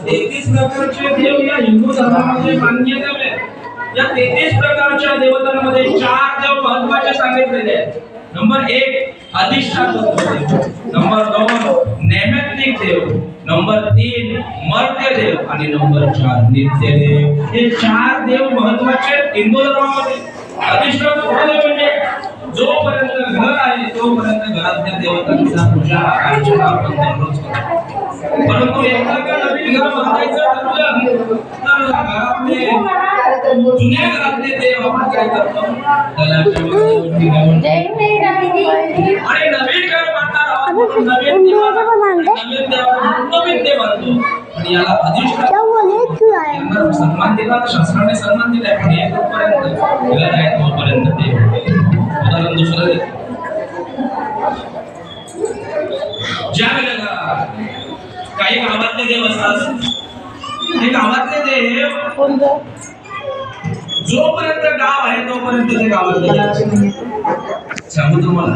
33 प्रकारचे देव या हिंदू धर्मामध्ये मान्य देव आहेत. या 33 प्रकारच्या देवतांमध्ये 4 देव महत्त्वाचे सांगितलेले आहेत. नंबर 1 अधिष्ठाता देव, नंबर 2 नैमित्तिक देव, नंबर 3 मर्त्य देव आणि नंबर 4 नित्य देव. हे 4 देव महत्त्वाचे हिंदू धर्मामध्ये. अधिष्ठाता देव म्हणजे जोपर्यंत घर आहे तोपर्यंत घरातल्या देवतांचा पूजा अर्चना आपण दररोज करतो. परंतु एकदा का नवीन घर बांधायचं ठरलं तर घरातले जुन्या घरातले देव आपण काय करतो, दलाच्या वरती जाऊन आणि नवीन घर बांधणार आहोत, नवीन देव बांधतो. आणि याला अधिष्ठाता सन्मान दिला, शास्त्राने सन्मान दिला. पण येतपर्यंत घर आहे तोपर्यंत देव. उदाहरण दुसरं देतो. ज्या वेळेला काही गावातले देव असतात, हे गावातले देव जोपर्यंत गाव आहे तोपर्यंत ते गावातले देव. सांगू तुम्हाला